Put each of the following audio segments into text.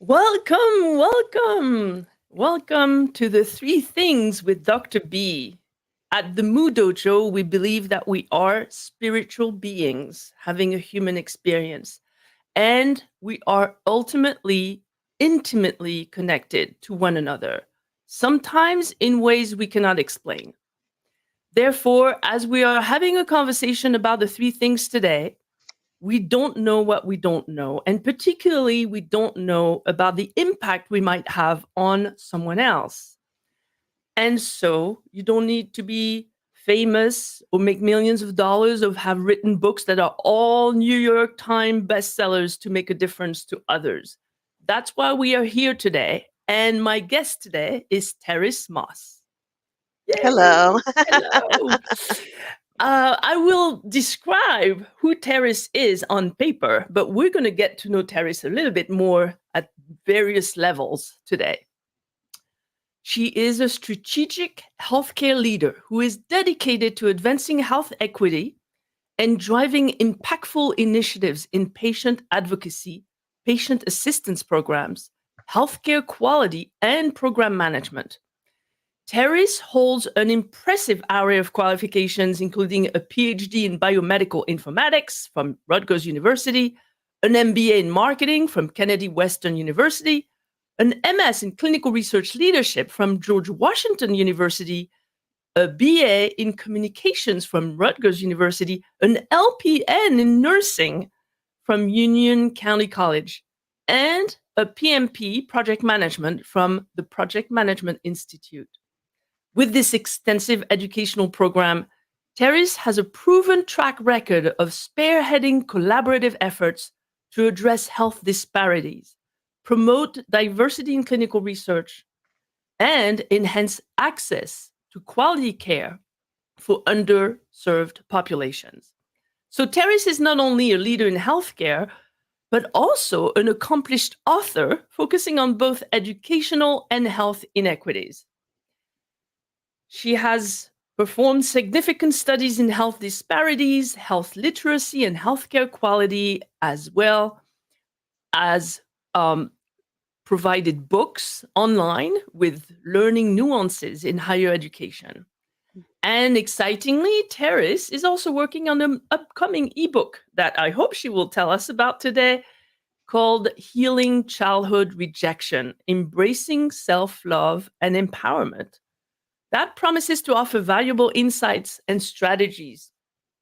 Welcome, welcome, welcome to the Three Things with Dr. B. At TheMuDojo, we believe that we are spiritual beings having a human experience, and we are ultimately intimately connected to one another, sometimes in ways we cannot explain. Therefore, as we are having a conversation about the three things today, we don't know what we don't know. And particularly, we don't know about the impact we might have on someone else. And so you don't need to be famous or make millions of dollars or have written books that are all New York Times bestsellers to make a difference to others. That's why we are here today. And my guest today is Terris Moss. Hello. Yay! Hello. I will describe who Terris is on paper, but we're going to get to know Terris a little bit more at various levels today. She is a strategic healthcare leader who is dedicated to advancing health equity and driving impactful initiatives in patient advocacy, patient assistance programs, healthcare quality, and program management. Terris holds an impressive array of qualifications, including a PhD in biomedical informatics from Rutgers University, an MBA in marketing from Kennedy Western University, an MS in clinical research leadership from George Washington University, a BA in communications from Rutgers University, an LPN in nursing from Union County College, and a PMP project management from the Project Management Institute. With this extensive educational program, Terris has a proven track record of spearheading collaborative efforts to address health disparities, promote diversity in clinical research, and enhance access to quality care for underserved populations. So, Terris is not only a leader in healthcare, but also an accomplished author focusing on both educational and health inequities. She has performed significant studies in health disparities, health literacy, and healthcare quality, as well as um, provided books online with learning nuances in higher education. And excitingly, Terris is also working on an upcoming ebook that I hope she will tell us about today called Healing Childhood Rejection Embracing Self Love and Empowerment that promises to offer valuable insights and strategies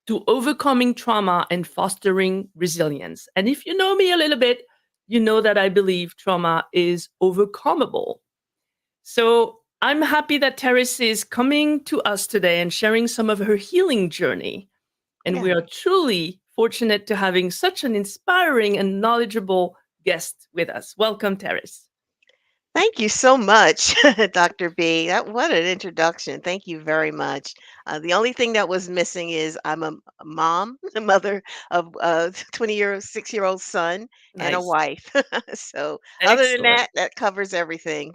to overcoming trauma and fostering resilience. And if you know me a little bit, you know that I believe trauma is overcomable. So I'm happy that Terris is coming to us today and sharing some of her healing journey. And Yeah. we are truly fortunate to having such an inspiring and knowledgeable guest with us. Welcome, Terris. Thank you so much, Dr. B. What an introduction. Thank you very much. The only thing that was missing is I'm a mom, a mother of a 6-year-old son, and a Nice. wife. So other than Excellent. that, that covers everything.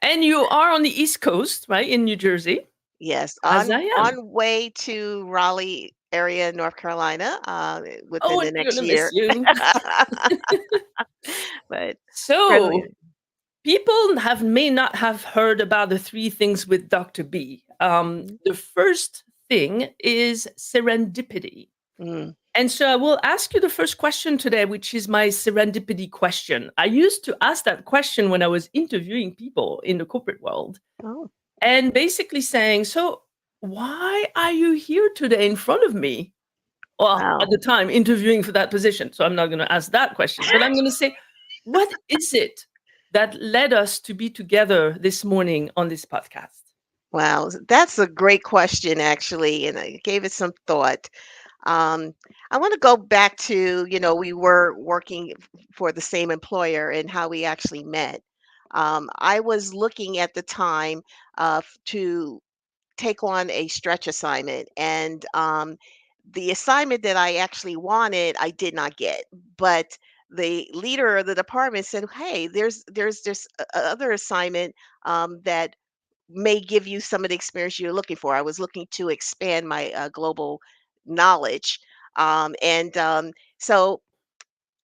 And you are on the East Coast, right, in New Jersey, Yes, as on I am. on way to Raleigh area, North Carolina, Oh, within we're the next gonna miss year. you. But So, friendly. people have may not have heard about the three things with Dr. B. The first thing is serendipity. Mm. And so I will ask you the first question today, which is my serendipity question. I used to ask that question when I was interviewing people in the corporate world Oh, and basically saying, so why are you here today in front of me? Well, at wow. the time, interviewing for that position. So I'm not going to ask that question, but I'm going to say, what is it that led us to be together this morning on this podcast? Wow, that's a great question, actually, and I gave it some thought. Um, I want to go back to, we were working for the same employer and how we actually met. I was looking at the time to take on a stretch assignment, and the assignment that I actually wanted, I did not get, but the leader of the department said, "Hey, there's this other assignment that may give you some of the experience you're looking for." I was looking to expand my global knowledge. And so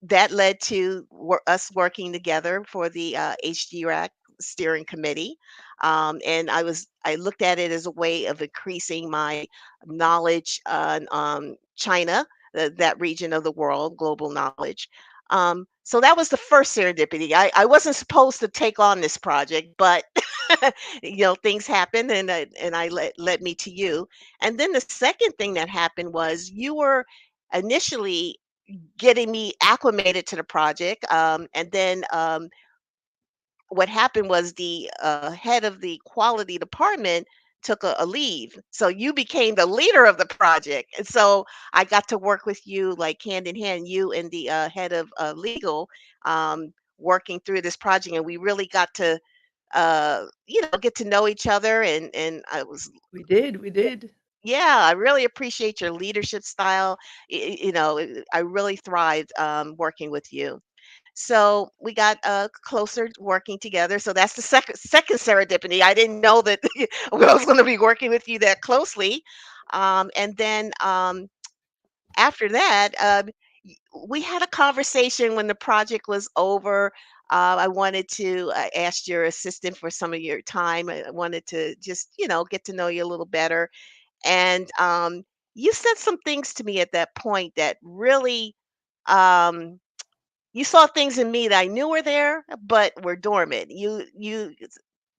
that led to us working together for the HGRAC steering committee. And I looked at it as a way of increasing my knowledge on China, that region of the world, global knowledge. So that was the first serendipity. I wasn't supposed to take on this project, but things happened, and I led me to you. And then the second thing that happened was you were initially getting me acclimated to the project. And then what happened was the head of the quality department took a leave. So you became the leader of the project. And so I got to work with you like hand in hand, you and the head of legal, working through this project. And we really got to, get to know each other. And I was, We did, we did. yeah, I really appreciate your leadership style. I really thrived working with you. So we got closer working together. So that's the second serendipity. I didn't know that I was going to be working with you that closely. And then after that, we had a conversation when the project was over. I wanted to ask your assistant for some of your time. I wanted to just, get to know you a little better. And you said some things to me at that point that really um, you saw things in me that I knew were there, but were dormant. You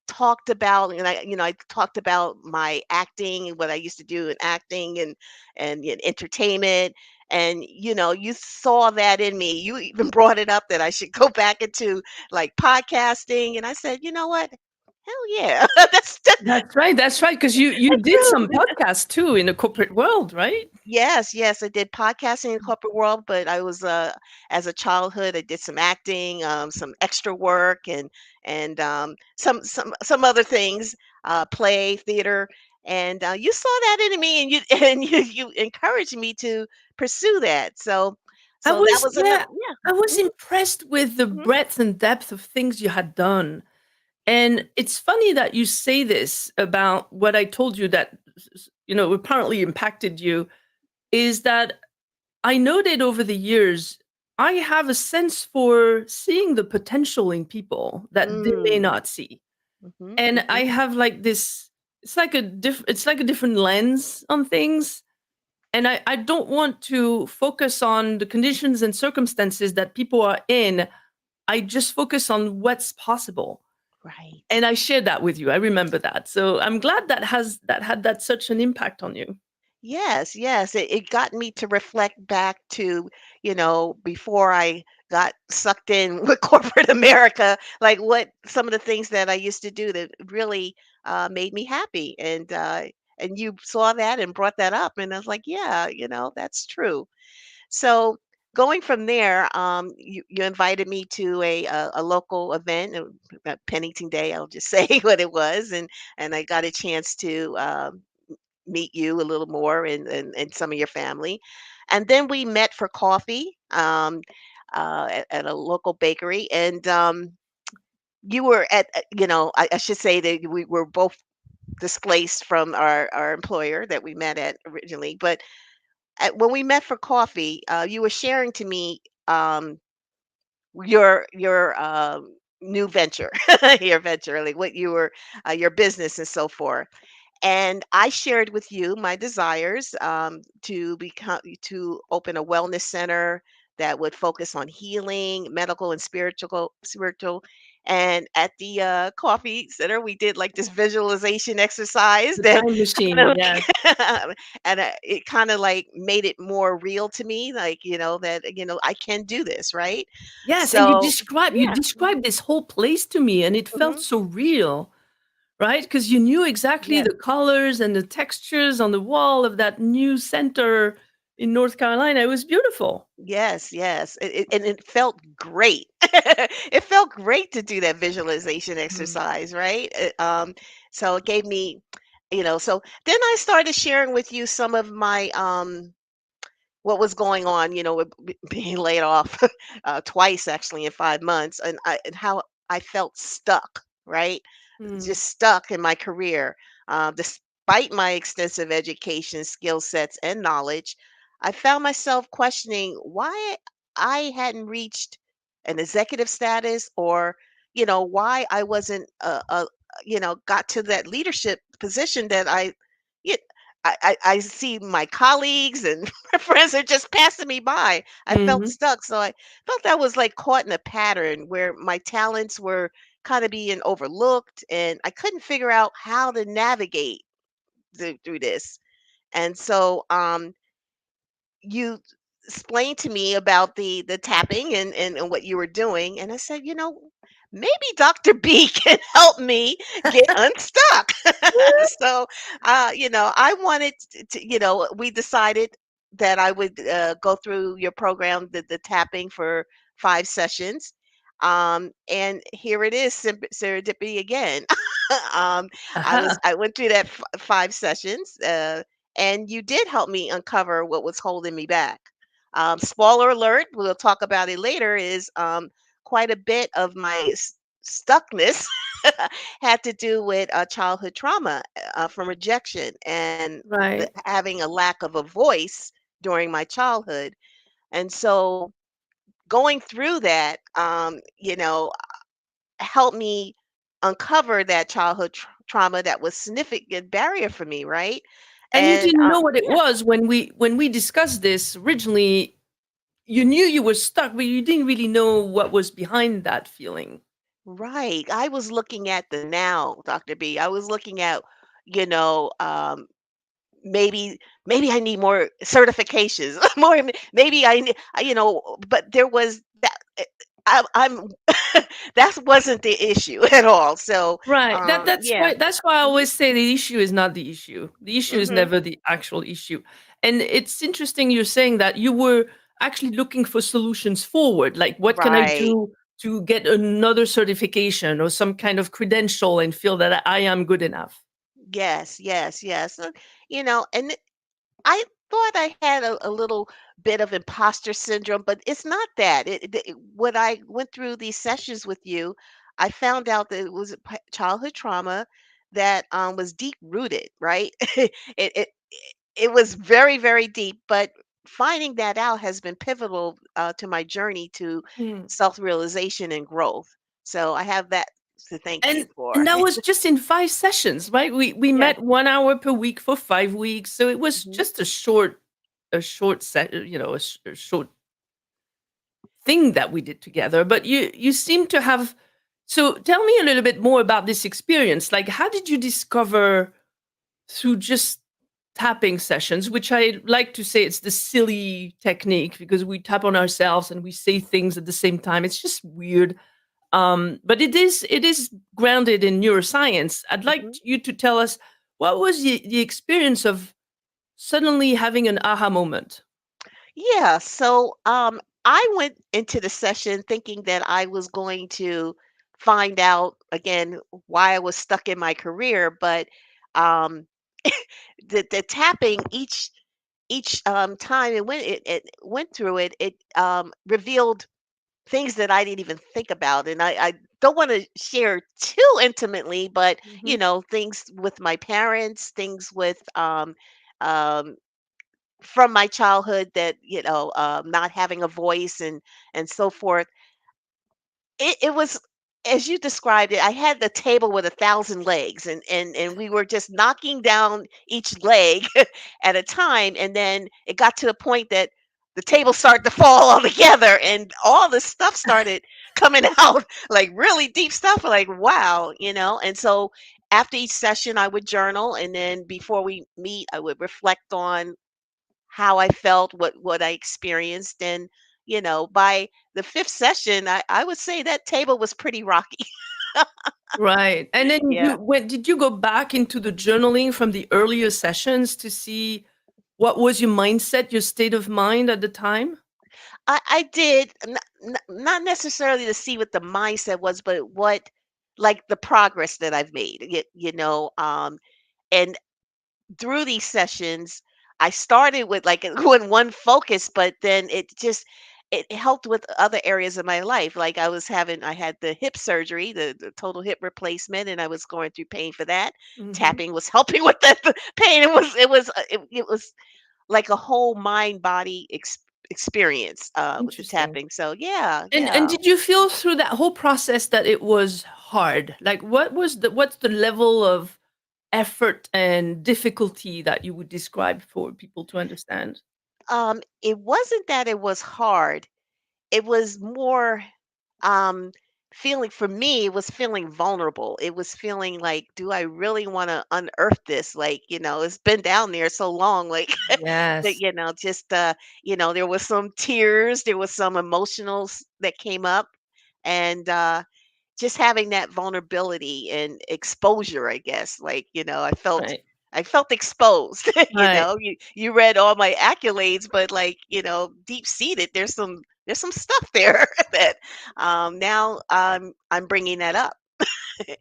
talked about, and I talked about my acting and what I used to do in acting and in entertainment. And you saw that in me. You even brought it up that I should go back into like podcasting. And I said, you know what? Hell yeah. That's right. That's right. Because you That's did some true. podcasts too in the corporate world, right? Yes, yes, I did podcasting in the corporate world, but I was as a childhood, I did some acting, some extra work, and some other things, play, theater, and you saw that in me, and you and you encouraged me to pursue that. I So that was, was another, yeah, I yeah. was impressed with the Mhm, breadth and depth of things you had done. And it's funny that you say this about what I told you that apparently impacted you is that I noted over the years I have a sense for seeing the potential in people that they may mm, not see. mhm, And I mhm. have like this it's like a different lens on things. And I don't want to focus on the conditions and circumstances that people are in. I just focus on what's possible. Right. And I shared that with you. I remember that. So I'm glad that had that such an impact on you. Yes, yes. It got me to reflect back to, before I got sucked in with corporate America, like what some of the things that I used to do that really made me happy. And you saw that and brought that up. And I was like, yeah, that's true. So going from there, you invited me to a local event, Pennington Day. I'll just say what it was, and I got a chance to meet you a little more and some of your family. And then we met for coffee at a local bakery. And you were I should say that we were both displaced from our employer that we met at originally. But when we met for coffee, you were sharing to me your new venture, your venture, like what you were, your business and so forth. And I shared with you my desires to open a wellness center that would focus on healing, medical and spiritual. And at the coffee center, we did like this visualization exercise The that time kind machine, of yes. like, and it kind of like made it more real to me, like that I can do this, right? Yes, and So you yeah. described this whole place to me and it felt Mhm. so real, right? Because you knew exactly Yes. the colors and the textures on the wall of that new center in North Carolina. It was beautiful. Yes, yes, and it felt great. It felt great to do that visualization Mm. exercise, right? So it gave me, so then I started sharing with you some of my what was going on, with being laid off twice actually in 5 months, and how I felt stuck, right? Mm. Just stuck in my career. Despite my extensive education, skill sets, and knowledge, I found myself questioning why. I hadn't reached an executive status, or why I wasn't got to that leadership position that y- I see my colleagues and my friends are just passing me by. I felt Hmm. stuck. So I felt I was like caught in a pattern where my talents were kind of being overlooked, and I couldn't figure out how to navigate through this. And so you explained to me about the tapping and what you were doing, and I said, maybe Dr. B can help me get unstuck. So I wanted to, we decided that I would go through your program, the tapping, for 5 sessions. And here it is, serendipity again. um Aha. I went through that 5 sessions, and you did help me uncover what was holding me back. Spoiler alert, we'll talk about it later, is quite a bit of my stuckness had to do with childhood trauma, from rejection, and Right. having a lack of a voice during my childhood. And so going through that, helped me uncover that childhood trauma that was significant barrier for me, right? And you And didn't know what it yeah. was when we discussed this originally. You knew you were stuck, but you didn't really know what was behind that feeling. Right. I was looking at the now, Dr. B. I was looking at, you know, um, maybe I need more certifications, maybe but there was that. I'm that wasn't the issue at all. So, Right. That's yeah. why I Mhm. always say the issue is not the issue. The issue is Mhm. never the actual issue. And it's interesting you're saying that you were actually looking for solutions forward. Like, what can I Right. do to get another certification or some kind of credential and feel that I am good enough? Yes, yes, yes. And I thought I had a little bit of imposter syndrome, but it's not that. When I went through these sessions with you, I found out that it was a childhood trauma that was deep rooted, right? It was very, very deep, but finding that out has been pivotal to my journey to Hmm. self realization and growth. So I have that to thank you And for. and that was just in 5 sessions, right? We Yes. met 1 hour per week for 5 weeks, so it was Hmm. just a short set, a short thing that we did together. But you seem to have. So tell me a little bit more about this experience. Like, how did you discover through just tapping sessions, which I like to say it's the silly technique because we tap on ourselves and we say things at the same time. It's just weird. But it is grounded in neuroscience. I'd like Hmm. you to tell us what was the experience of suddenly having an aha moment. Yeah, so I went into the session thinking that I was going to find out again why I was stuck in my career, but um, the tapping each time it went through it, revealed things that I didn't even think about, and I don't want to share too intimately, but Hmm. things with my parents, things with um, from my childhood, that not having a voice and so forth. It was, as you described it, I had the table with 1,000 legs, and we were just knocking down each leg at a time, and then it got to the point that the table started to fall all together, and all the stuff started coming out, like really deep stuff, like wow, and so after each session I would journal, and then before we meet I would reflect on how I felt, what I experienced, and by the fifth session, I would say that table was pretty rocky. Right. And then Yeah, did you go back into the journaling from the earlier sessions to see what was your mindset, your state of mind at the time? I did, not necessarily to see what the mindset was, but what, like, the progress that I've made. And through these sessions, I started with like with one focus, but then it helped with other areas of my life. Like I had the hip surgery, the total hip replacement, and I was going through pain for that. Mhm. Tapping was helping with that pain. It was like a whole mind body experience with the Interesting. tapping. So yeah, And yeah. did you feel through that whole process that it was hard? Like what's the level of effort and difficulty that you would describe for people to understand? It wasn't that it was hard. It was more um feeling for me, it was feeling vulnerable. It was feeling like, do I really want to unearth this? Like, it's been down there so long, like that, Yes. just there was some tears, there was some emotionals that came up, and just having that vulnerability and exposure, I guess. Like, Right. I felt exposed. Right. You read all my accolades, but like, deep seated, there's some stuff there that now I'm bringing that up.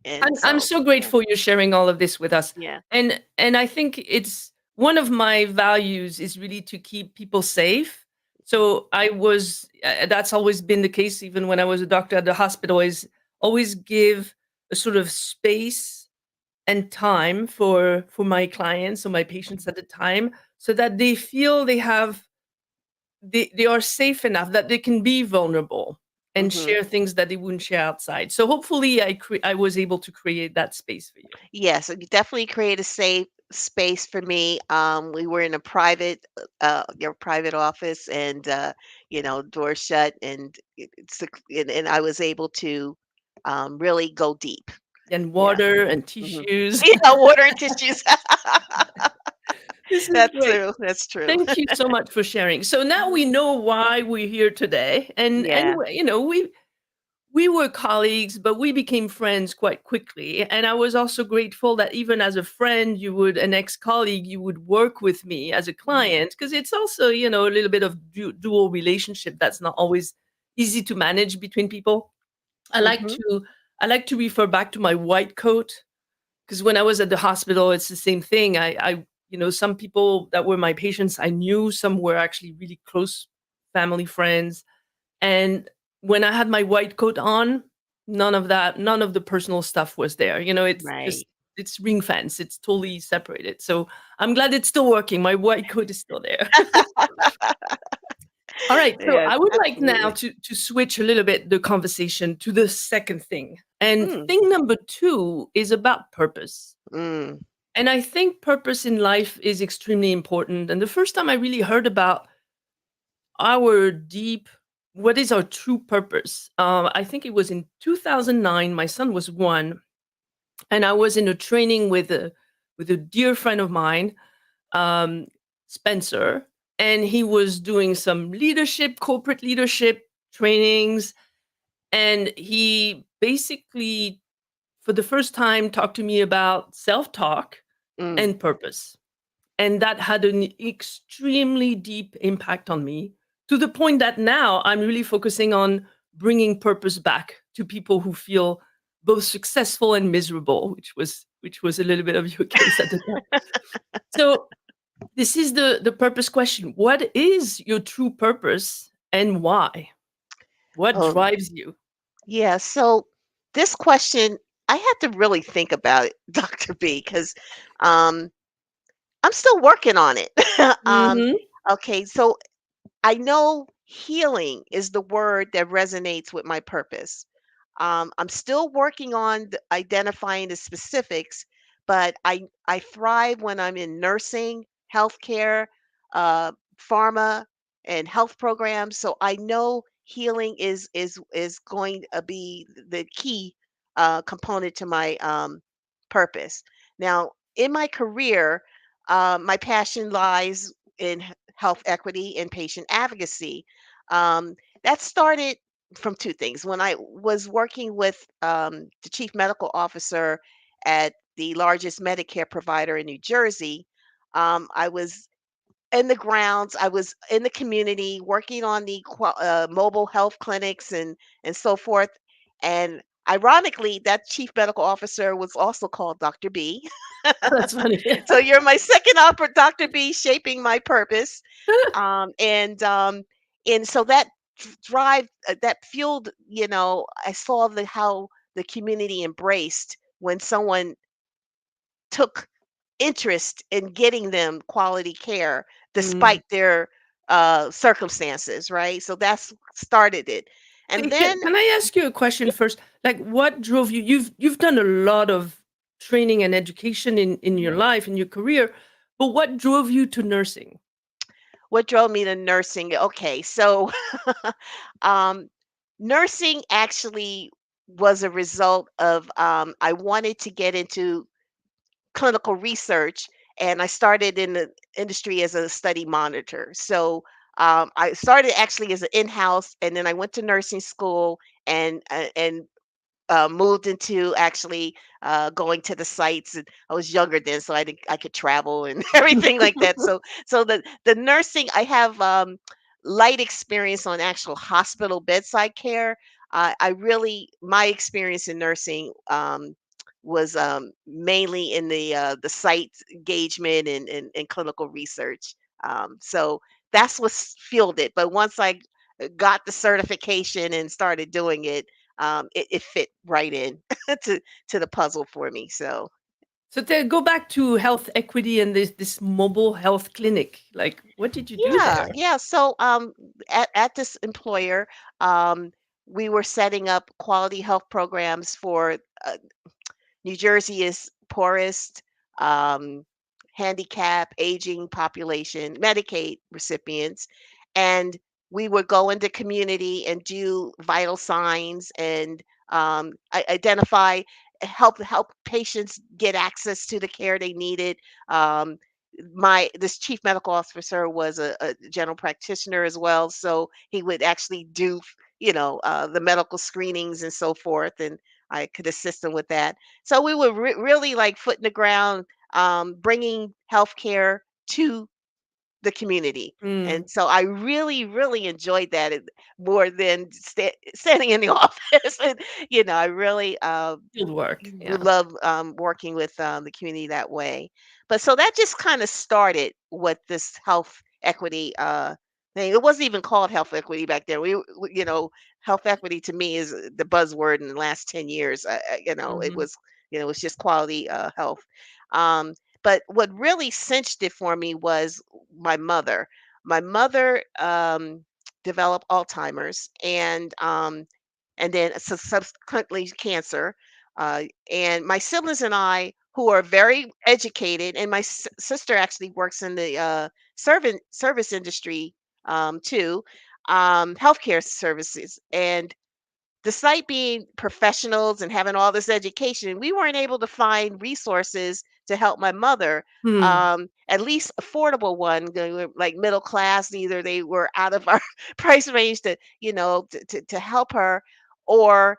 And I'm so, so yeah, grateful you're sharing all of this with us. yeah. And I think it's one of my values is really to keep people safe. So I was that's always been the case even when I was a doctor at the hospital is always give a sort of space and time for my clients or my patients at the time so that they feel they are safe enough that they can be vulnerable and Hmm. share things that they wouldn't share outside. So hopefully I was able to create that space for you. Yes, you definitely create a safe space for me. We were in a your private office, and door shut, and and I was able to really go deep. And Yeah. water and Hmm. tissues. Yeah, water and tissues. This is That's great. true. That's true. Thank you so much for sharing. So now we know why we're here today, and Yeah. we were colleagues, but we became friends quite quickly. And I was also grateful that even as a friend, an ex-colleague, you would work with me as a Mhm. client because it's also a little bit of dual relationship that's not always easy to manage between people. I like Mhm. to I like to refer back to my white coat because when I was at the hospital, it's the same thing. Some people that were my patients, I knew some were actually really close family friends. And when I had my white coat on, none of the personal stuff was there. Right. It's ring fence. It's totally separated. So I'm glad it's still working. My white coat is still there. All right. So Yes, I would like now absolutely. to switch a little bit the conversation to the second thing. And Mm. thing number two is about purpose. Mm. And I think purpose in life is extremely important. And the first time I really heard about our deep, what is our true purpose? I think it was in 2009. My son was one, and I was in a training with a dear friend of mine, um, Spencer, and he was doing some corporate leadership trainings, and he basically, for the first time, talked to me about self talk Mm. and purpose. And that had an extremely deep impact on me to the point that now I'm really focusing on bringing purpose back to people who feel both successful and miserable, which was a little bit of your case at the time. So this is the purpose question. What is your true purpose and why? What Oh, drives you? yeah. So this question, I had to really think about it, Dr. B, because um, I'm still working on it. Mhm. Okay, so I know healing is the word that resonates with my purpose. I'm still working on identifying the specifics, but I thrive when I'm in nursing, healthcare, uh, pharma, and health programs. So I know healing is going to be the key component to my purpose. Now, in my career, my passion lies in health equity and patient advocacy. Um, that started from two things. When I was working with the chief medical officer at the largest Medicare provider in New Jersey, I was in the grounds. I was in the community working on the mobile health clinics and so forth. And ironically, that chief medical officer was also called Dr. B. That's funny. So you're my second Dr. B, shaping my purpose. And so that drive that fueled, I saw the how the community embraced when someone took interest in getting them quality care Mm, despite their circumstances, right? So that's started it. And Okay, then, can I ask you a question first? Like, what drove you? You've done a lot of training and education in your mhm, life, in your career, but what drove you to nursing? what drove me to nursing? Okay, so um, nursing actually was a result of I wanted to get into clinical research, and I started in the industry as a study monitor. So I started actually as an in-house, and then I went to nursing school and moved into actually going to the sites. And I was younger then, so I could travel and everything like that. So the nursing, I have light experience on actual hospital bedside care. I really my experience in nursing was mainly in the site engagement and clinical research. So that's what's fueled it. But once I got the certification and started doing it, it fit right in to to the puzzle for me. So So to go back to health equity and this mobile health clinic, like, what did you do yeah, there? yeah. So at this employer, um, we were setting up quality health programs for New Jersey is poorest, um, handicap, aging population, Medicaid recipients, and we would go into community and do vital signs and identify, help patients get access to the care they needed. Um, my this chief medical officer was a general practitioner as well, so he would actually do the medical screenings and so forth, and I could assist him with that. So we were really like foot in the ground, bringing healthcare to the community. Mm, And so I really, really enjoyed that more than standing in the office. And, I really field work, would yeah. love working with the community that way. But so that just kind of started what this health equity thing. It wasn't even called health equity back then. Health equity to me is the buzzword in the last 10 years. It Mhm. was, it was just quality health. Um, but what really cinched it for me was my mother. My mother developed Alzheimer's and then subsequently cancer. And my siblings and I, who are very educated, and my sister actually works in the service industry too, healthcare services. And despite being professionals and having all this education, we weren't able to find resources to help my mother, Hmm. at least affordable one, they were like middle class. Either they were out of our price range to help her, or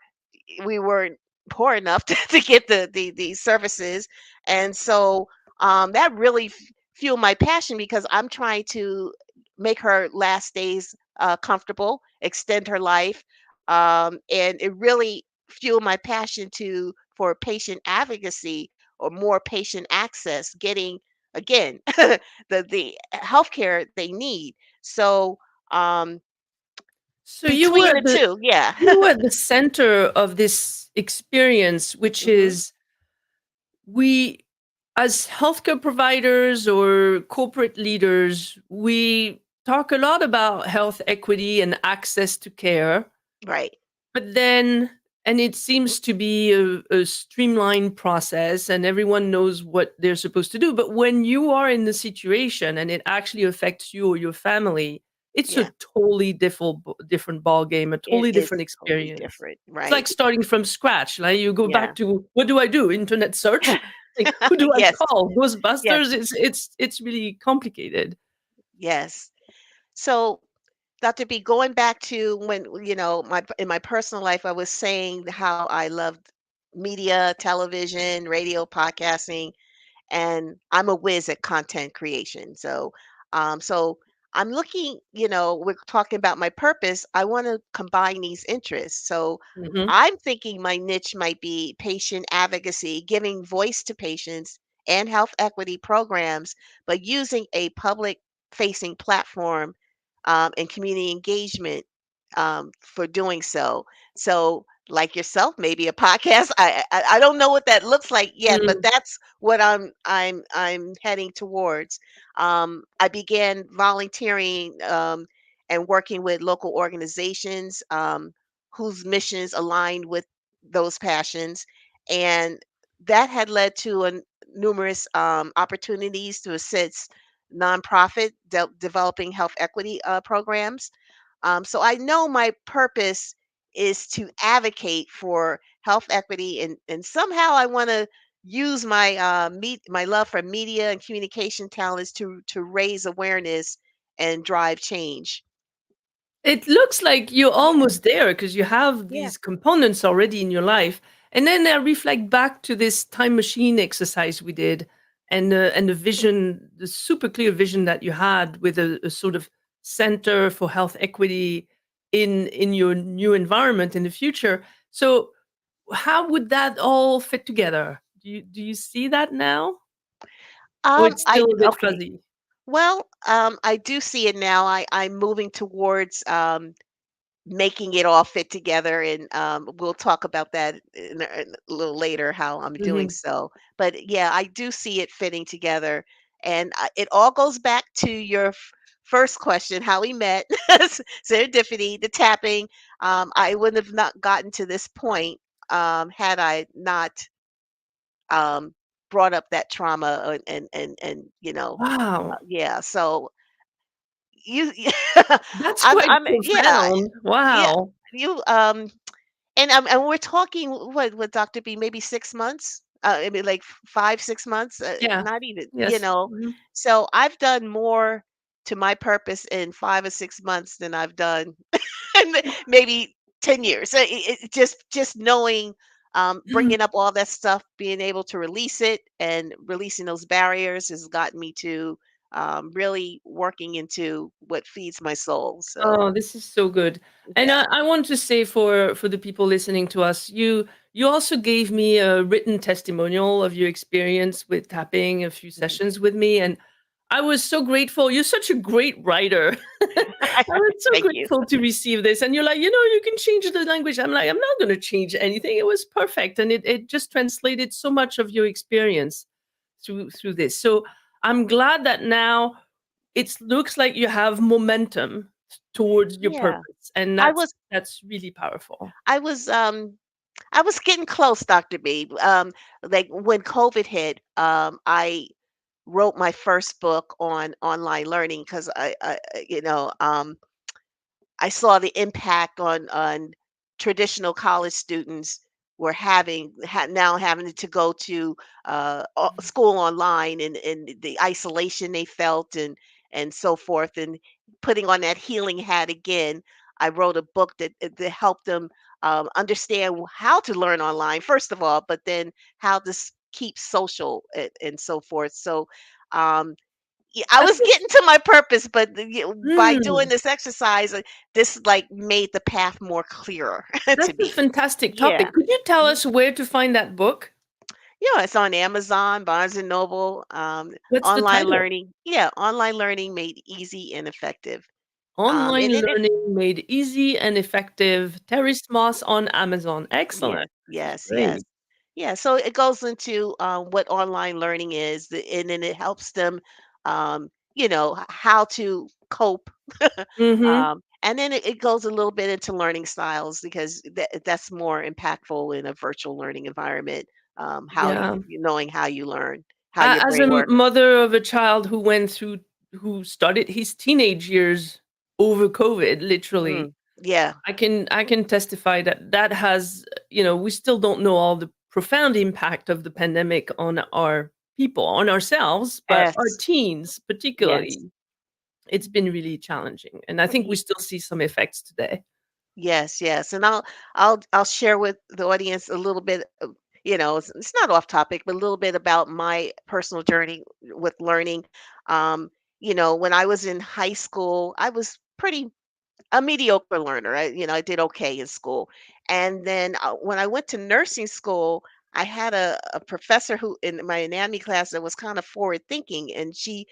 we weren't poor enough to get the services. And so that really fueled my passion because I'm trying to make her last days comfortable, extend her life, and it really fueled my passion to for patient advocacy or more patient access, getting again the healthcare they need. So um, So between the two, yeah. you were at the center of this experience, which hmm is we, as healthcare providers or corporate leaders, we talk a lot about health equity and access to care. Right. But then, and it seems to be a streamlined process and everyone knows what they're supposed to do. But when you are in the situation and it actually affects you or your family, it's a Yeah. totally different ball game, a It totally is different totally experience. different. It's like Right. starting from scratch. Like you go Yeah. back to what do I do? Internet search. Like who do I Yes. call? Yes. Ghostbusters. It's really complicated. Yes. So, Dr. B, going back to when, my in my personal life, I was saying how I loved media, television, radio, podcasting, and I'm a whiz at content creation. So I'm looking, we're talking about my purpose. I want to combine these interests. So Hmm. I'm thinking my niche might be patient advocacy, giving voice to patients and health equity programs, but using a public facing platform and community engagement for doing so. So like yourself, maybe a podcast. I don't know what that looks like yet, but Mm. that's what I'm heading towards. I began volunteering and working with local organizations whose missions aligned with those passions, and that had led to numerous opportunities to assist nonprofit developing health equity programs. So I know my purpose is to advocate for health equity, and somehow I want to use my my love for media and communication talents to raise awareness and drive change. It looks like you're Yeah, almost there because you have yeah. these components already in your life. And then I reflect back to this time machine exercise we did, and the vision, the super clear vision that you had with a sort of center for health equity in your new environment in the future. So how would that all fit together? Do you see that now? Or it's I still a bit okay. fuzzy? Well, I do see it now. I'm moving towards making it all fit together, and we'll talk about that in a little later how I'm doing Mhm. so. But yeah, I do see it fitting together, and it all goes back to your first question, how we met, serendipity, the tapping. I wouldn't have not gotten to this point had I not um, brought up that trauma and Wow. yeah. So you, That's quite yeah, profound. yeah. Wow. You and we're talking what Dr. B, maybe 6 months? I mean, like, 5, 6 months? Yeah. Not even, Yes. Mhm. So I've done more to my purpose in 5 or 6 months than I've done in maybe 10 years. Just knowing, bringing up all that stuff, being able to release it and releasing those barriers has gotten me to, really working into what feeds my soul, so Oh, this is so good. And yeah. I want to say for the people listening to us, you also gave me a written testimonial of your experience with tapping a few Mhm. sessions with me, and I was so grateful. You're such a great writer. I was so Thank you. grateful to receive this. And you're like, you can change the language. I'm like, I'm not going to change anything. It was perfect, and it just translated so much of your experience through this. So I'm glad that now it looks like you have momentum towards your Yeah. purpose, and I that's was that's really powerful. I was, I was getting close, Dr. B. Like, when COVID hit, I wrote my first book on online learning because I saw the impact on traditional college students were now having to go to Mhm. school online, and the isolation they felt and so forth, and putting on that healing hat again. I wrote a book that helped them understand how to learn online first of all, but then how to keep social and so forth. So um, yeah, I I was think getting to my purpose, but by doing mm, this exercise, this like made the path more clearer to that's a me. fantastic Yeah. topic. Could you tell Mhm. us where to find that book? Yeah, it's on Amazon, Barnes and Noble, What's the online title? learning. Yeah, online learning made easy and effective. And Online then Learning Made Easy and Effective, Terris Moss on Amazon. yes, Excellent. yes, yes. Great. Yeah, so it goes into what online learning is, and then it helps them, how to cope. Mhm. And then it goes a little bit into learning styles because that's more impactful in a virtual learning environment. Yeah. Knowing how you learn, how your As brain a works. mother of a child who started his teenage years over COVID, literally, Mm, yeah. I can testify that that has, we still don't know all the profound impact of the pandemic on our people, on ourselves, but our Yes. teens Yes. particularly. It's been really challenging, and I think we still see some effects today. Yes, yes, and I'll share with the audience a little bit of, it's not off topic, but a little bit about my personal journey with learning. Um, when I was in high school, I was pretty a mediocre learner. I did okay in school, and then when I went to nursing school, I had a professor who in my anatomy class that was kind of forward thinking, and she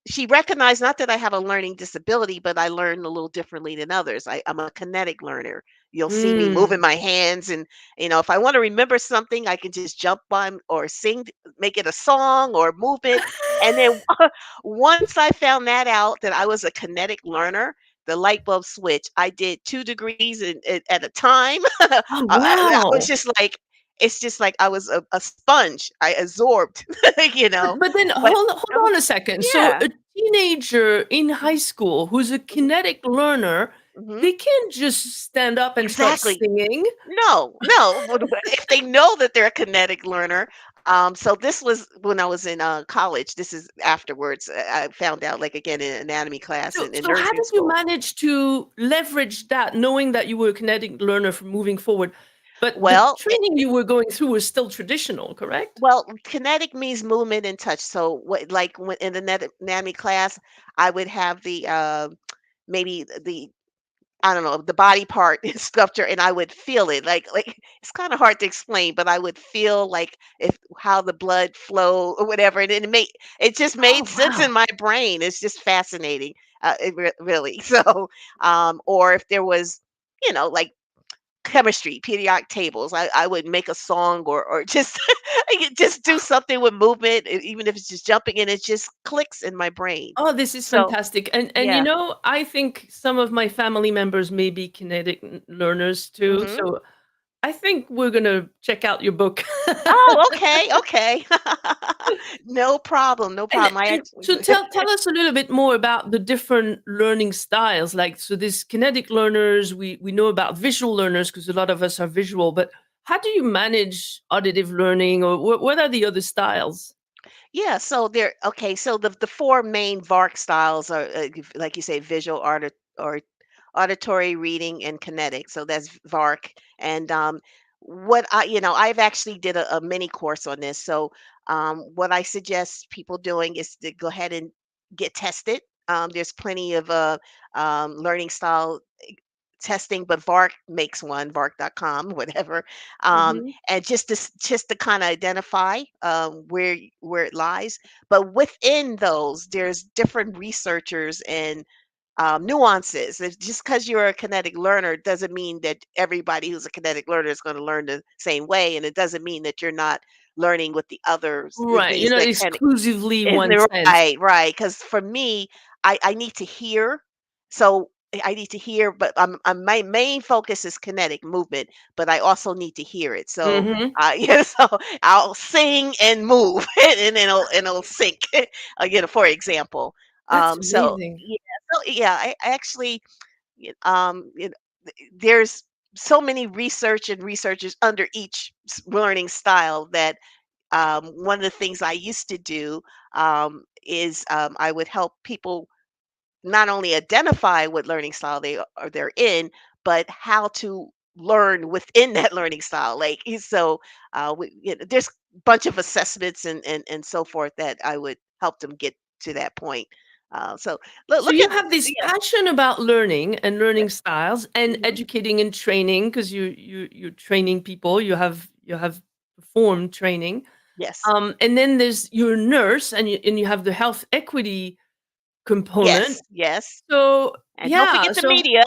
she recognized not that I have a learning disability, but I learn a little differently than others. I'm a kinetic learner. You'll see me moving Mm. my hands, and if I want to remember something, I can just jump on or sing, make it a song or move it. And then once I found that out that I was a kinetic learner, the light bulb switch. I did 2 degrees at a time. Oh, I was wow. just like, it's just like I was a sponge. I absorbed, you know. But then But hold on a second. So yeah. a teenager in high school who's a Mhm, kinetic learner, mhm. they can't just stand up and start Exactly. singing. No, no, but if they know that they're a kinetic learner, so this was when I was in, college. This is afterwards. I found out, like, again, in anatomy class So in so how nursing did you school. manage to leverage that knowing that you were a kinetic learner for moving forward, but the Well, training you were going through was still traditional, correct? kinetic means movement and touch. So what, like, when in the anatomy class, I would have maybe the I don't know, the body part sculpture, and I would feel it. Like it's kind of hard to explain, but I would feel like if how the blood flow or whatever, and it just Oh, made sense in wow. my brain. It's just fascinating, really. So, or if there was, like chemistry, periodic tables, I would make a song or just I could just do something with movement, even if it's just jumping, and it just clicks in my brain. Oh, this is So fantastic. And yeah. I think some of my family members may be kinetic learners too. Hmm. So I think we're gonna check out your book. Oh, okay, okay. No problem, no And problem. I and actually so tell us a little bit more about the different learning styles. Like, so this kinetic learners, we know about visual learners because a lot of us are visual, but how do you manage auditive learning, or what are the other styles? yeah, so so the four main VARK styles are, like you say, visual, or auditory, reading, and kinetic. So that's VARK. And what I've actually did a mini course on this. So what I suggest people doing is to go ahead and get tested. There's plenty of learning style testing, but VARK makes one, vark.com, whatever. Mhm. And just to kind of identify where it lies. But within those, there's different researchers and nuances. Just because you're a kinetic learner doesn't mean that everybody who's a kinetic learner is going to learn the same way, and it doesn't mean that you're not learning with the others, Right, you're these not that can. exclusively Isn't one it sense. right, right? Because for me, I need to hear. So I need to hear, but my main focus is kinetic movement, but I also need to hear it. So Mhm. yeah, so I'll sing and move, and it'll sync. For example. That's So amazing. yeah, I actually, there's so many researchers under each learning style that one of the things I used to do is I would help people not only identify what learning style they're in, but how to learn within that learning style. So, there's a bunch of assessments and so forth that I would help them get to that point. So So look you at have this yeah, passion about learning and yeah. learning styles and Hmm. educating and training because you're training people. You have performed training. Yes, And then there's your nurse and you have the health equity component. yes, yes, So and don't yeah, forget the so media.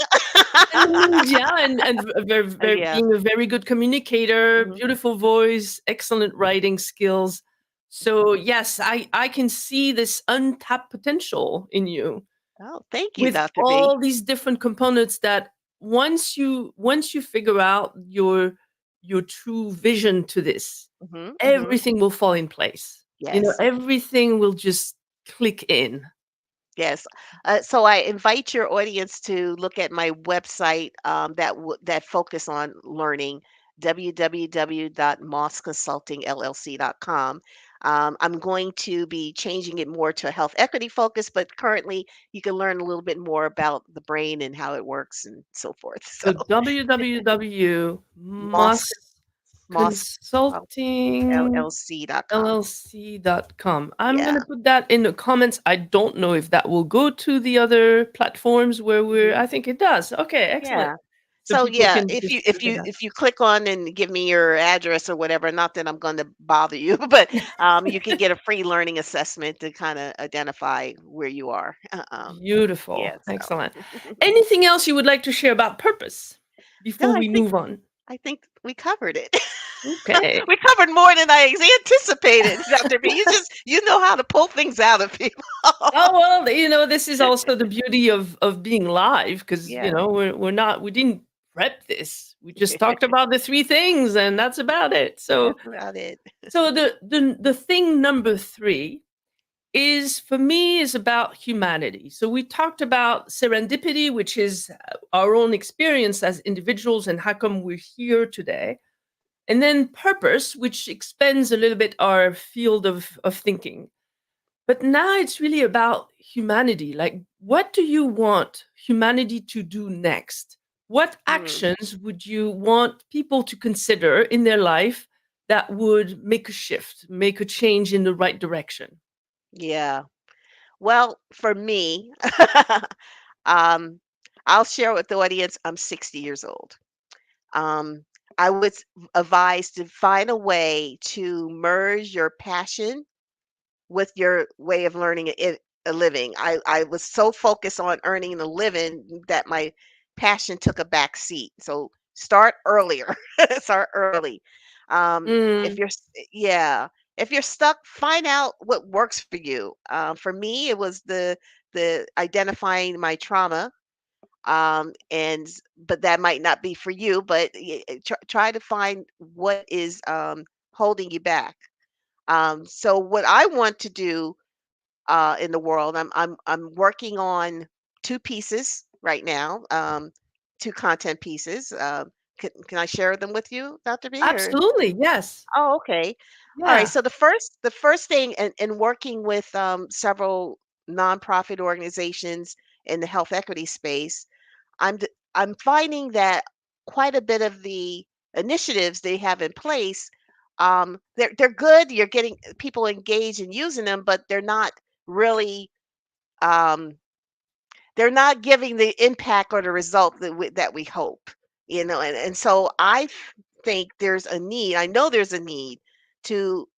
and the media and very, very Yeah. being a very good communicator, Hmm. beautiful voice, excellent writing skills. So yes, I can see this untapped potential in you Oh, thank you, with Dr. B. all these different components that once you figure out your true vision to this, Hmm. Hmm. everything will fall in place. Yes. Everything will just click in. Yes. So I invite your audience to look at my website that focus on learning, www.mossconsultingllc.com. I'm going to be changing it more to a health equity focus, but currently you can learn a little bit more about the brain and how it works and so forth. So So Moss Moss LLC.com. www.mossconsultingllc.com. I'm Yeah. gonna put that in the comments. I don't know if that will go to the other platforms where Hmm. I think it does. Okay, excellent. Yeah. so So people yeah, can if you just if look at you that. if you click on and give me your address or whatever, not that I'm going to bother you, but you can get a free learning assessment to kind of identify where you are. Beautiful. Yeah. So Excellent. Anything else you would like to share about purpose no, before we move on? I think we covered it. Okay. We covered more than I anticipated, Dr. B. You know how to pull things out of people. Oh, well, this is also the beauty of being live because, Yeah. we didn't prep this. We just talked about the three things and that's about it. So, That's about it. the thing number three is for me is about humanity. So we talked about serendipity, which is our own experience as individuals and how come we're here today. And then purpose, which expands a little bit our field of thinking. But now it's really about humanity. Like, what do you want humanity to do next? What Mm, actions would you want people to consider in their life that would make a shift, make a change in the right direction? yeah. Well, for me, um, I'll share with the audience, I'm 60 years old. Um, I would advise to find a way to merge your passion with your way of learning a living. I was so focused on earning a living that my passion took a back seat. So start earlier. Start early. If Mm, yeah, if you're stuck, find out what works for you. For me, it was the identifying my trauma. And but that might not be for you. But try to find what is holding you back. So what I want to do in the world. I'm working on 2 pieces right now, 2 content pieces. Can I share them with you, Dr. B? Or absolutely. Yes. oh, okay. All right. Yeah. So the first thing in working with several nonprofit organizations in the health equity space, I'm finding that quite a bit of the initiatives they have in place, they're good. You're getting people engaged in using them, but really um, they're not giving the impact or the result that we hope, and so think there's a need. I know there's a need to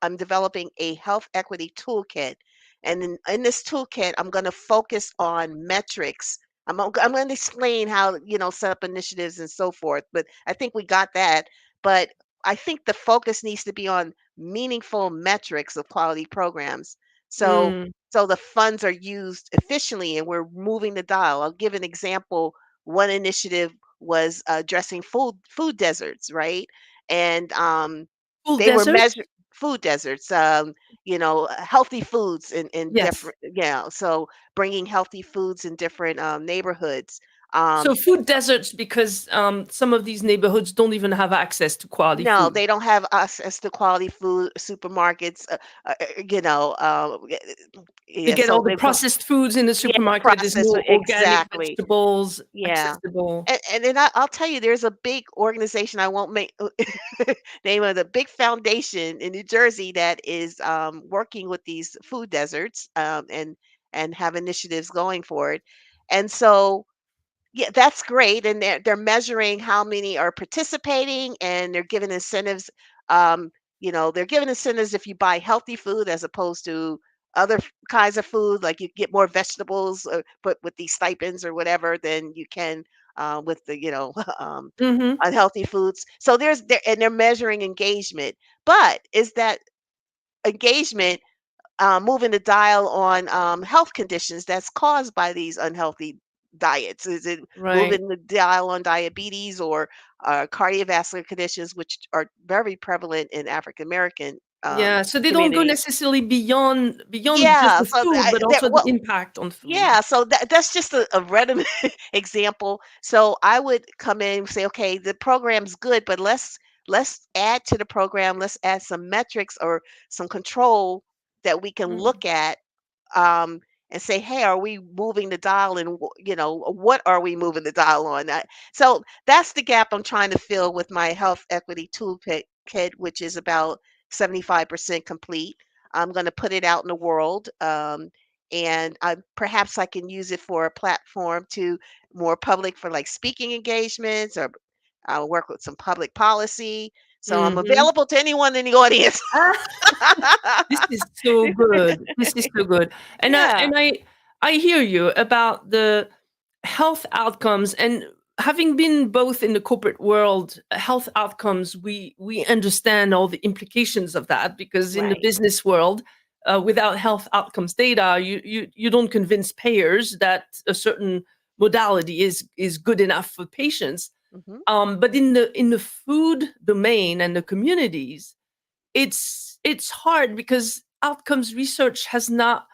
I'm developing a health equity toolkit, and in this toolkit I'm going to focus on metrics. I'm going to explain how, set up initiatives and so forth, but I think we got that. But I think the focus needs to be on meaningful metrics of quality programs. So Mm. so the funds are used efficiently and we're moving the dial. I'll give an example. One initiative was addressing food deserts, right? And Full they were desert? measured food deserts, healthy foods in Yes. different, so bringing healthy foods in different neighborhoods. So Um, food deserts because some of these neighborhoods don't even have access to quality No, food. they don't have access to quality food, supermarkets, They yeah, get so all the they go, processed foods in the yeah, supermarket. There's process no organic exactly. vegetables Yeah. accessible. And then I'll tell you, there's a big organization, I won't make name of the big foundation in New Jersey that is working with these food deserts, and have initiatives going for it. And so yeah, that's great, and they're measuring how many are participating, and they're giving incentives. They're giving incentives if you buy healthy food as opposed to other kinds of food, like you get more vegetables, but with these stipends or whatever, than you can with the Mhm. unhealthy foods. So they're measuring engagement, but is that engagement moving the dial on health conditions that's caused by these unhealthy diets? Is it Right. moving the dial on diabetes or cardiovascular conditions, which are very prevalent in African American Yeah, so they don't go communities? necessarily beyond just Yeah, the so food, but also the impact on food. yeah, so that's just a random example. So I would come in and say, okay, the program's good, but let's add to the program. Let's add some metrics or some control that we can Mm. look at, and say, hey, are we moving the dial, and what are we moving the dial on? So that's the gap I'm trying to fill with my health equity toolkit, which is about 75% complete. I'm going to put it out in the world. and perhaps I can use it for a platform to more public for like speaking engagements, or I'll work with some public policy. So I'm Mhm. available to anyone in the audience. This is so good. This is so good. And I Yeah. and I hear you about the health outcomes, and having been both in the corporate world, health outcomes, we understand all the implications of that, because in the Right. business world, without health outcomes data, you don't convince payers that a certain modality is good enough for patients. Hmm. But in the food domain and the communities, it's hard because outcomes research has not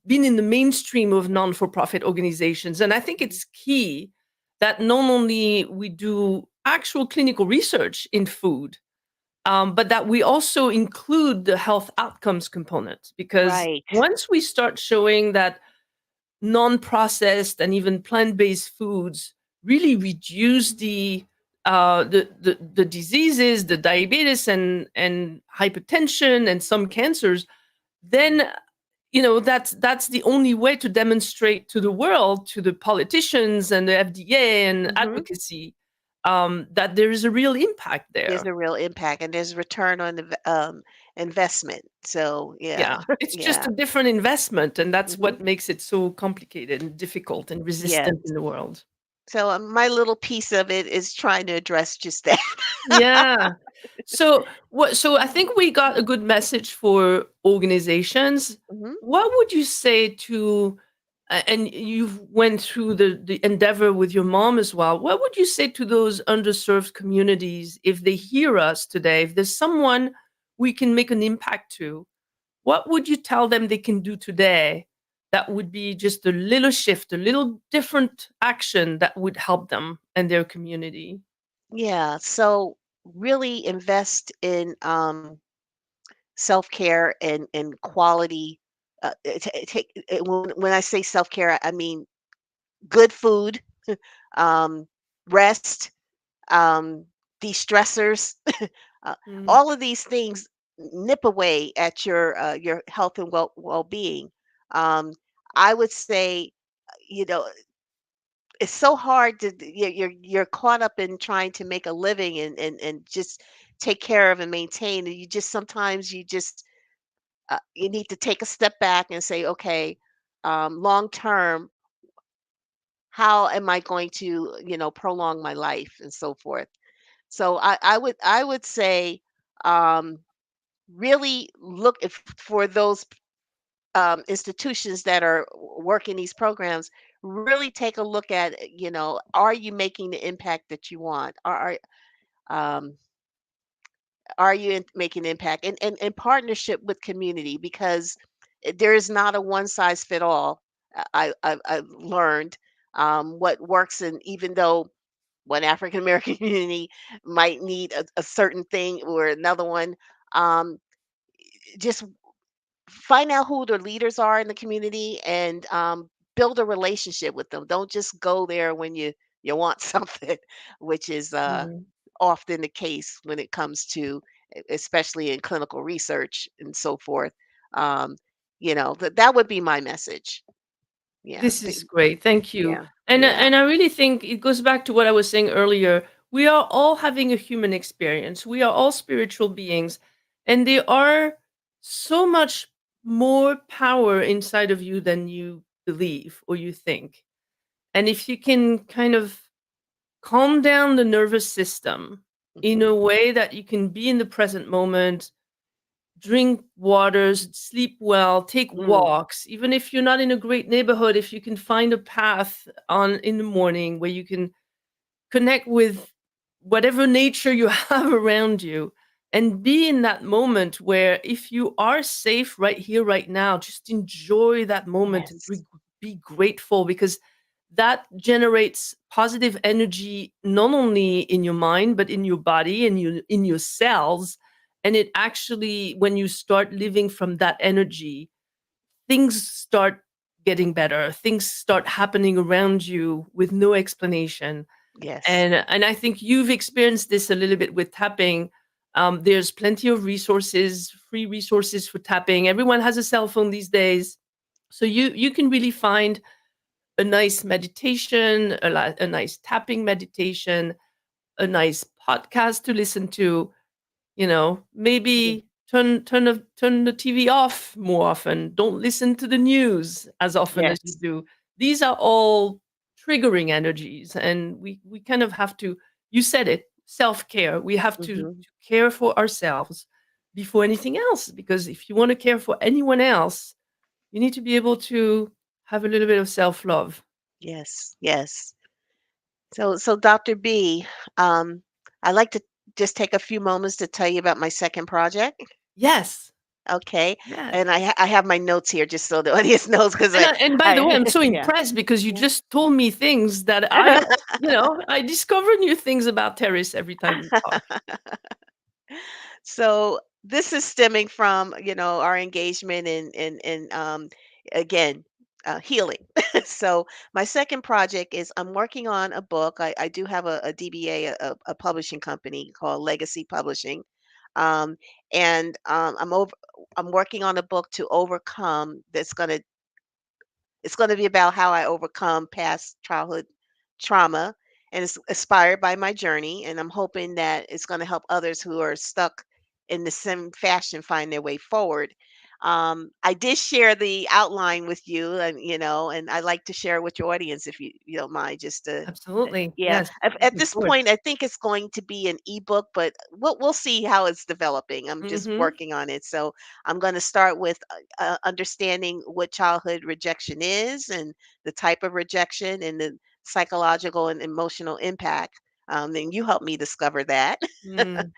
been in the mainstream of non-for-profit organizations, and I think Hmm. it's key that not only we do actual clinical research in food, but that we also include the health outcomes component, because Right. once we start showing that non-processed and even plant-based foods really reduce the diseases, the diabetes and hypertension and some cancers, then that's the only way to demonstrate to the world, to the politicians and the FDA and Hmm. advocacy, that there is a real impact There's there. a real impact, and there's return on the investment. So yeah. Yeah, it's just Yeah. a different investment, and that's Hmm. what makes it so complicated and difficult and Yes. resistant in the world. So my little piece of it is trying to address just that. Yeah. So I think we got a good message for organizations. Hmm. What would you say to and you've went through the endeavor with your mom as well. What would you say to those underserved communities if they hear us today? If there's someone we can make an impact to, what would you tell them they can do today that would be just a little shift, a little different action that would help them and their community? Yeah. So really invest in self-care and quality. When I say self-care, I mean good food, um, rest, um, de-stressors, uh, Mm, all of these things nip away at your health and well-being. Um, I would say, you know, it's so hard to you're caught up in trying to make a living and just take care of and maintain. And you just sometimes you just you need to take a step back and say, okay, long term, how am I going to prolong my life and so forth. So I would say, um, really look for those institutions that are working these programs. Really take a look at, are you making the impact that you want? Um, are you making impact and in partnership with community, because there is not a one size fit all. I've learned what works, and even though one African American community might need a certain thing or another one, um, just find out who the leaders are in the community and build a relationship with them. Don't just go there when you want something, which is mm. often the case when it comes to, especially in clinical research and so forth. Um, that would be my message. Yeah. This is great. Thank you. Yeah. And Yeah. I really think it goes back to what I was saying earlier. We are all having a human experience. We are all spiritual beings, and there are so much more power inside of you than you believe or you think. And if you can kind of calm down the nervous system in Hmm. a way that you can be in the present moment, drink waters, sleep well, take Mm, walks. Even if you're not in a great neighborhood, if you can find a path on in the morning where you can connect with whatever nature you have around you, and be in that moment where if you are safe right here right now, just enjoy that moment and yes. be grateful, because that generates positive energy not only in your mind but in your body and in your cells. And it actually, when you start living from that energy, things start getting better, things start happening around you with no explanation. Yes. And I think you've experienced this a little bit with tapping. There's plenty of resources, free resources for tapping. Everyone has a cell phone these days. So you can really find a nice meditation, a nice tapping meditation, a nice podcast to listen to, Yeah. maybe turn the TV off more often. Don't listen to the news as often as you Yes. do. These are all triggering energies, and we kind of have to. You said it, self-care. We have Mhm. to care for ourselves before anything else, because if you want to care for anyone else, you need to be able to have a little bit of self-love. Yes. Yes. So Dr. B, I'd like to just take a few moments to tell you about my second project. Yes. Okay. Yes. And I have my notes here just so the audience knows because And by the way, I I'm so yeah. impressed because you Mhm. just told me things that I discover new things about Terris every time we talk. So this is stemming from, our engagement in again, healing. So my second project is I'm working on a book. I do have a DBA, a publishing company called Legacy Publishing. Um, and I'm working on a book to overcome it's going to be about how I overcome past childhood trauma, and it's inspired by my journey. And I'm hoping that it's going to help others who are stuck in the same fashion find their way forward. I did share the outline with you, and I like to share it with your audience if you don't mind, just to Absolutely. yeah, Yes. at Looking this forward. point, I think it's going to be an ebook, but we'll see how it's developing. I'm just Mhm. working on it. So I'm going to start with understanding what childhood rejection is and the type of rejection and the psychological and emotional impact. Then you help me discover that. Mm.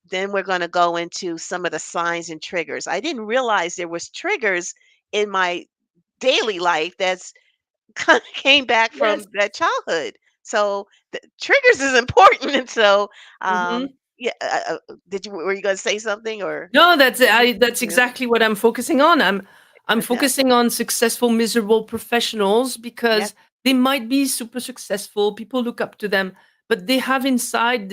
Then we're going to go into some of the signs and triggers. I didn't realize there was triggers in my daily life that's kinda came back Yes. from that childhood. So, the triggers is important, and so, Mhm. yeah, did you were you gonna say something or No, mhm, that's yeah, exactly what I'm focusing on. I'm yeah, focusing on successful, miserable professionals yeah, because they might be super successful, people look up to them, but they have inside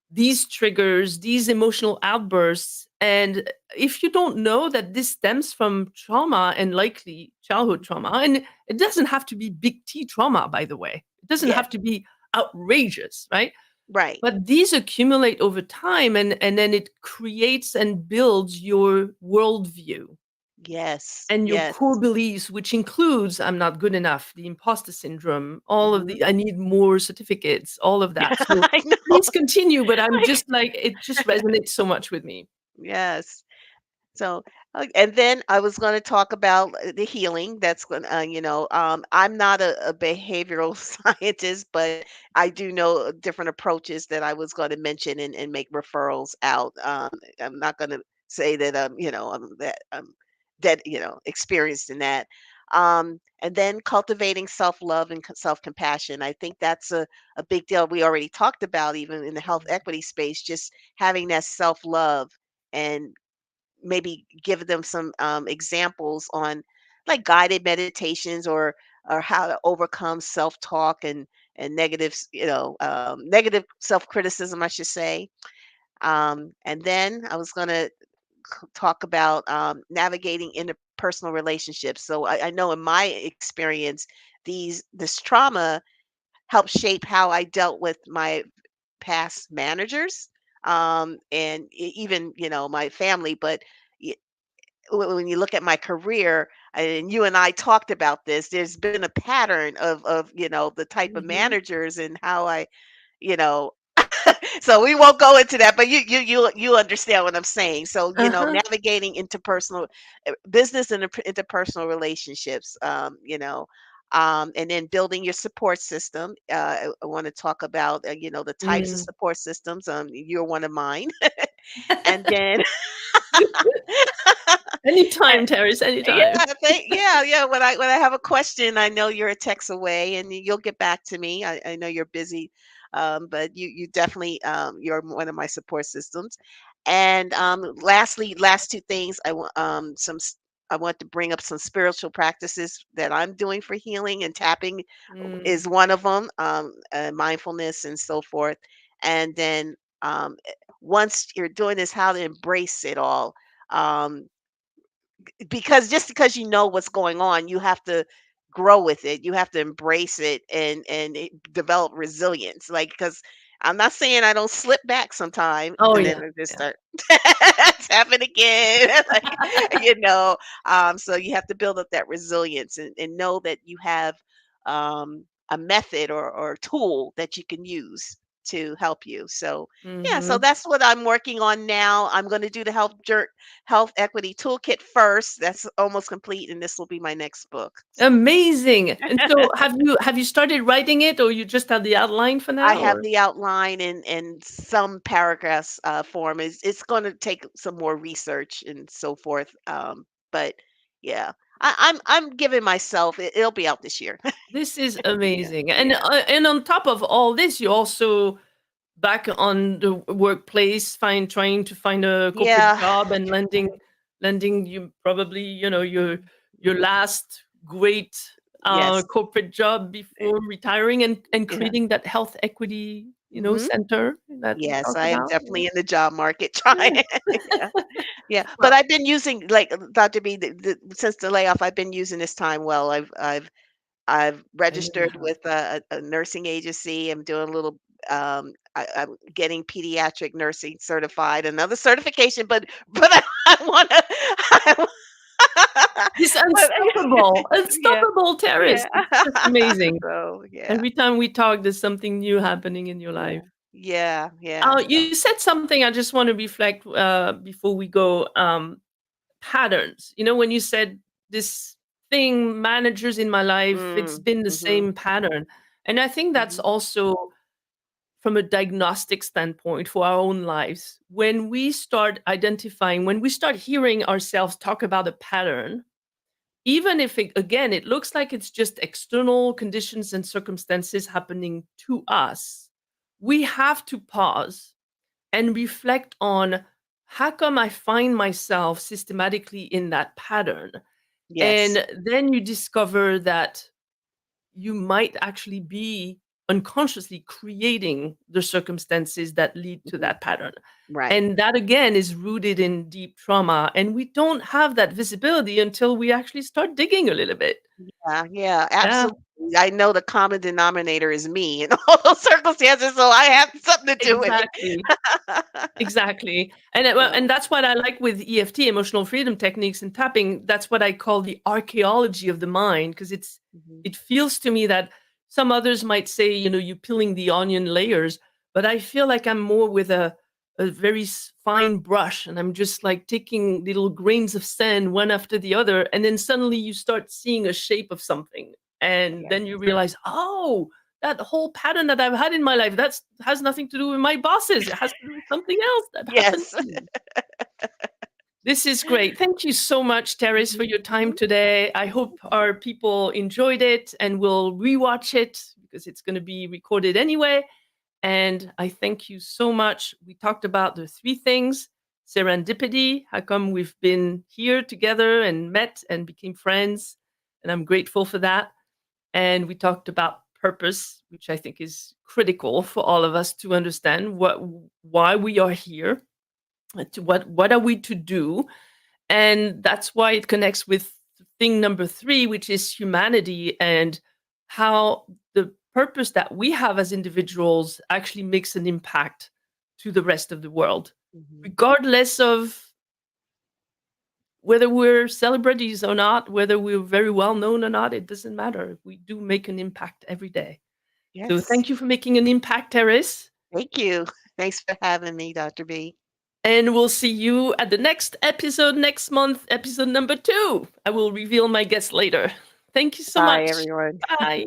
these triggers, these emotional outbursts. And if you don't know that this stems from trauma and likely childhood trauma, and it doesn't have to be big T trauma, by the way, it doesn't yes, have to be outrageous, right? right. But these accumulate over time, and then it creates and builds your worldview Yes, and your yes. core beliefs, which includes I'm not good enough, the imposter syndrome, all of Mhm. the I need more certificates, all of that. So I know, please continue, but I'm like just like, it just resonates so much with me. yes. So, and then I was going to talk about the healing. That's going, I'm not a behavioral scientist, but I do know different approaches that I was going to mention and make referrals out. I'm not going to say that I'm experienced in that. And then cultivating self-love and self-compassion. I think that's a big deal. We already talked about even in the health equity space, just having that self-love and maybe give them some examples on like guided meditations or how to overcome self-talk and negative negative self-criticism, I should say. And then I was going to talk about navigating interpersonal relationships. So I know in my experience this trauma helped shape how I dealt with my past managers, and even my family. But when you look at my career, and you and I talked about this, there's been a pattern of the type of Mhm. managers and how I, you know, so we won't go into that, but you understand what I'm saying. So Uh-huh. navigating interpersonal business and interpersonal relationships, and then building your support system. I want to talk about the types of Mm. support systems. You're one of mine, and then Anytime, Terrace, yeah, anytime. yeah. When I have a question, I know you're a text away, and you'll get back to me. I know you're busy, but you definitely you're one of my support systems. And lastly, last two things I want to bring up some spiritual practices that I'm doing for healing, and tapping Mm. is one of them. Mindfulness and so forth. And then once you're doing this, how to embrace it all. Um, because just because you know what's going on, you have to grow with it. You have to embrace it develop resilience. Like, because I'm not saying I don't slip back sometime, Oh and then yeah, I just yeah. start it's happened again. Like, you know, so you have to build up that resilience and know that you have a method or tool that you can use to help you. So yeah, so Hmm. that's what I'm working on now. I'm going to do the health equity toolkit first. That's almost complete, and this will be my next book. Amazing. And so have you started writing it, or you just have the outline for I now, have or the outline and some paragraphs form. It's going to take some more research and so forth. But yeah, I'm giving myself. It'll be out this year. this is Yeah, amazing. yeah, And on top of all this, you also back on the workplace, trying to find a corporate yeah. job and landing you probably, your last great Yes, corporate job before retiring, and yeah. creating that health equity, Hmm. center that we Yes, talked I am about. definitely in the job market trying. Yeah. Yeah. Yeah, but Well, I've been using like Dr. B since the layoff, I've been using this time well. I've I know you registered have. with a nursing agency. I'm doing a little I'm getting pediatric nursing certified, another certification, but I want to This but unstoppable, yeah. unstoppable Yeah. terrorist. It's just amazing. So, yeah. Every time we talk, there's something new happening in your Yeah. life. Yeah, yeah. So, You said something I just want to reflect before we go. Patterns. When you said this thing, managers in my life, it's been the mhm. same pattern. And I think that's Mhm. also from a diagnostic standpoint for our own lives. When we start hearing ourselves talk about a pattern, even if again, it looks like it's just external conditions and circumstances happening to us, we have to pause and reflect on how come I find myself systematically in that pattern. Yes. And then you discover that you might actually be unconsciously creating the circumstances that lead to Mhm. that pattern. Right. And that again is rooted in deep trauma. And we don't have that visibility until we actually start digging a little bit. Yeah, yeah, Yeah, absolutely. I know the common denominator is me in all those circumstances, so I have something to do with it. exactly. Exactly. And So, that's what I like with EFT, emotional freedom techniques and tapping. That's what I call the archaeology of the mind, because mhm, it feels to me that some others might say, you peeling the onion layers, but I feel like I'm more with a very fine brush, and I'm just like taking little grains of sand one after the other, and then suddenly you start seeing a shape of something, and yes. then you realize, oh, that whole pattern that I've had in my life, that's has nothing to do with my bosses. It has to do with something else that happened Yes. to me. This is great. Thank you so much, Terris, for Mhm, your time mhm. today. I hope our people enjoyed it and will rewatch it because it's going to be recorded anyway. And I thank you so much. We talked about the three things: serendipity, how come we've been here together and met and became friends. And I'm grateful for that. And we talked about purpose, which I think is critical for all of us to understand why we are here, to what are we to do. And that's why it connects with thing number three, which is humanity, and how the purpose that we have as individuals actually makes an impact to the rest of the world, Mhm. regardless of whether we're celebrities or not, whether we're very well known or not. It doesn't matter. We do make an impact every day. So Yes. thank you for making an impact, Terrace. Thank you. Thanks for having me, Dr. B. And we'll see you at the next episode next month, episode number 2. I will reveal my guest later. Thank you so Bye, much. everyone. Bye.